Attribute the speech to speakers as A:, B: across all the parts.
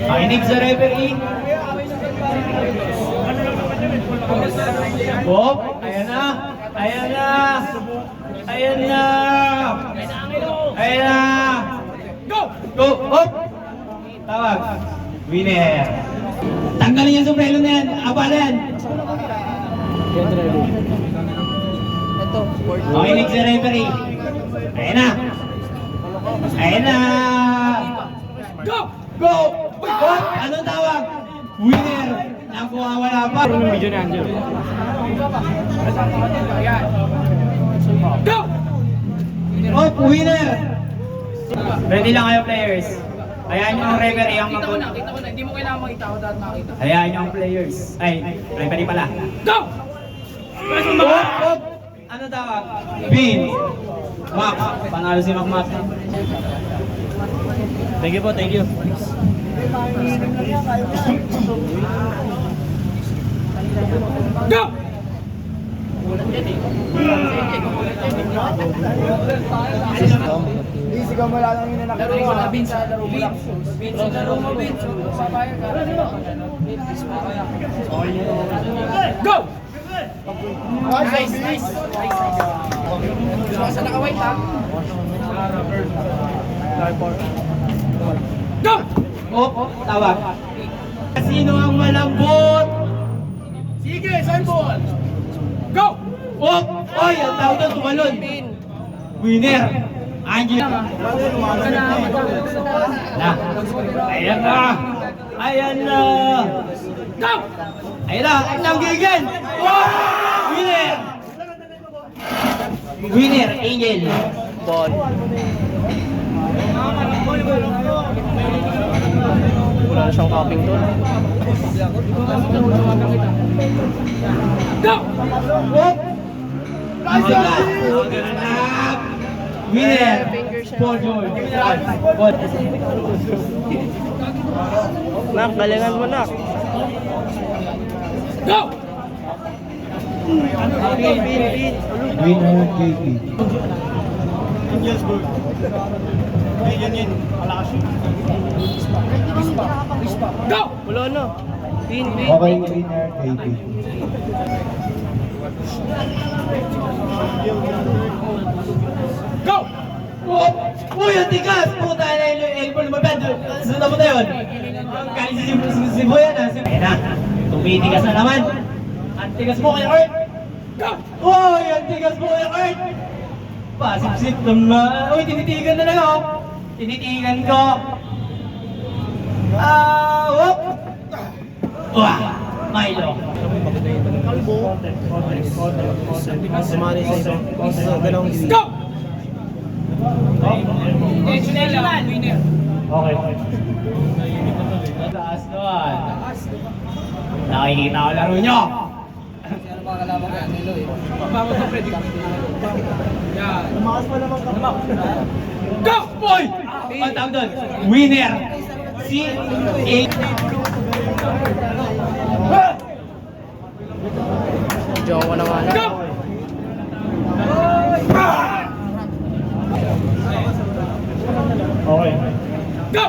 A: Makinig sa referee. Hop, ayan na. Ayan na. Ayan na. Ayan na. Go! Go! Hop! Tawag. Winner. Tanggalin yung sombrero na yan. Abala yan. Makinig sa referee. Ayan na. Ayan na. Go! Go! Go! Anong tawag? Winner. Nakuha wala pa. Anong video ni Angel? Go! Oh, winner! Ready lang kayo players. Hayaan nyo ang referee ang mag-
B: Kita ko na, hindi mo kailangan makita ako dahil makita.
A: Hayaan nyo ang players. Ay, referee pala. Go! Hop! Ano tawag? Bin. Mac. Panalo si Mac Mac. Thank you po, thank you. Go!
C: Isigaw mo lang yung
B: Laro mo na, Vince. Laro mo lang. Vince, laro mo, Vince. Papayag ka.
A: Go!
B: Nice, nice. Sa naka-white ha.
A: Go! Hop! Tawag. Sino ang malambot?
B: Sige, Sanbol.
A: Go! Hop! Oy! Ang tawag doon, tumalon. Winner! Angel! Na! Ayan na! Ayan na! Go! Ayan na! Nanggigil! Wow! Winner! Winner! Angel! Ball!
C: Wala na siyang coping doon.
A: Go! Hop! Magandang! Winner! Paul George!
C: Nak, galingan mo, Nak.
A: Go!
C: Winner, JP.
A: Go!
C: Wala na. Pin, pin.
D: Okay, winner, JP.
A: Go! Oh! Uy, ang tigas! Puta na yung elbow lumabad. Sunod na mo na yun. Galing si Boyan na. Ayun na. Tumitigas na naman. Ang tigas mo kaya Art. Go! Uy, ang tigas mo kaya Art. Pasip-sip naman. Uy, tinitigan na lang ako. Tinitigan ko. Whoop! Wah! Milo.
C: Sumali sa isa. Sa dalawang gilid.
A: Go!
B: Winner.
D: Okay.
A: Taas doon. Nakikita ko laro nyo.
B: Ano mga kalaban ko yan? Nilo eh. Pagbawas ang predict. Yan.
C: Lumakas pa naman ka.
A: Go! Boy! Ang tawag doon, winner! Si A.
C: Jowa naman.
A: Go!
D: Okay.
A: Go!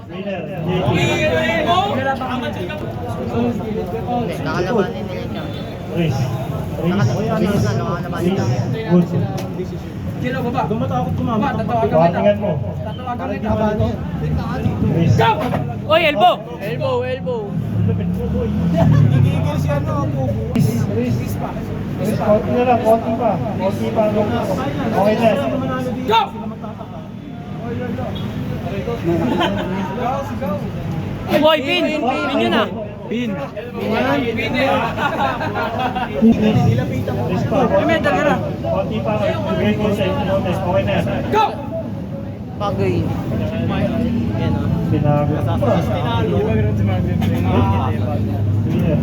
D: Winner,
E: Nakalabanin nila yung champion.
D: Race.
E: Nakalabanin lang.
D: Good.
B: Kilo baba.
C: Gumatakot kumama.
B: Ba, tatawagan
D: Patingan mo.
B: Tatawagan kita.
D: Race.
A: Go! Oy, elbow!
C: Elbow, elbow.
B: Gigigil si ano, Pugo.
D: Race pa. Konti na lang, konti pa. Konti pa. Okay na.
A: Go! Boy, pin! Pin yun ah! Pin!
D: Race pa. Konti pa. Great contest. Okay na.
A: Go!
C: Bagay. Yan o.
D: Binago. Winner.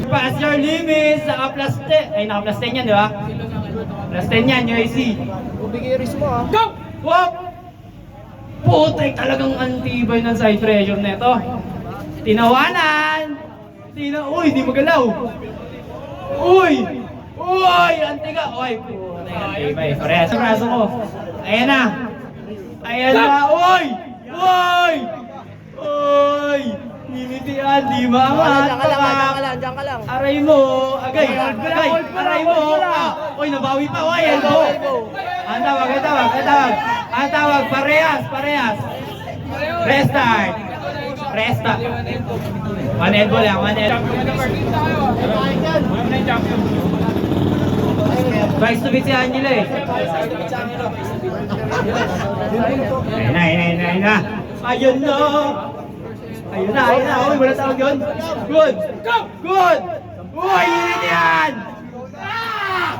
A: Pass your limits! Naka-plus 10. Ay, naka-plus 10 yan, di ba? Plus 10 yan, UAC.
C: Bigay risk mo, ha.
A: Go! Wop! Putek, talagang antibay ng side pressure nito. Tinawanan! Uy, di magalaw! Uy! Uy! Antiga! Uy! Putek, antibay. Parehas ang braso ko. Ayan na! Ayan na, oy! Oy! Oy! Ninitian, di maangat.
C: Diyan ka lang.
A: Aray mo, agay, aray mo. Oy, nabawi pa, oy, elbow. Ang tawag, parehas. Restart. One elbow lang, one elbow. Twice to beat si Angelo eh. Ayun na. Ayun na. Uy, wala tawag yun. Good. Uy, yun yan.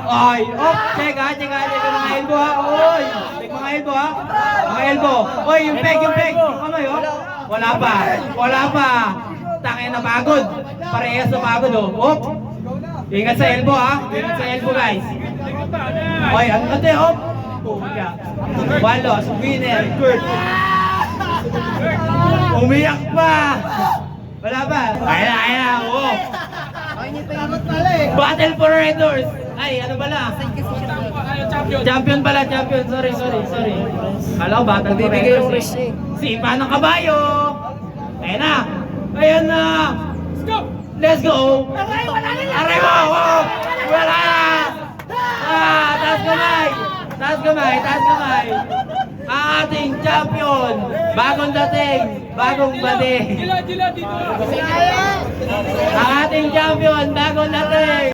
A: Ay, check mga elbow ha. Uy, check mga elbow ha. Mga elbow. Uy, yung peg. Yung kamay oh. Wala pa. Tangin na pagod. Parehas na pagod oh. Ingat sa elbow ha. Ingat sa elbow guys. Uy, ang kate oh. Puga. Walos, winner, Kurt. Umiyak pa. Wala pa. Ayun na. Oh. Battle for Red Doors. Ay, ano pala? Champion pala. Sorry. Alam, battle for Red Doors eh. Sipa ng kabayo. Ayan na. Let's go. Aray mo. Wala na. Taas kamay. Ang ating champion. Bagong dating. Bagong bati.
B: Dila dito.
A: Ang ating champion. Bagong dating.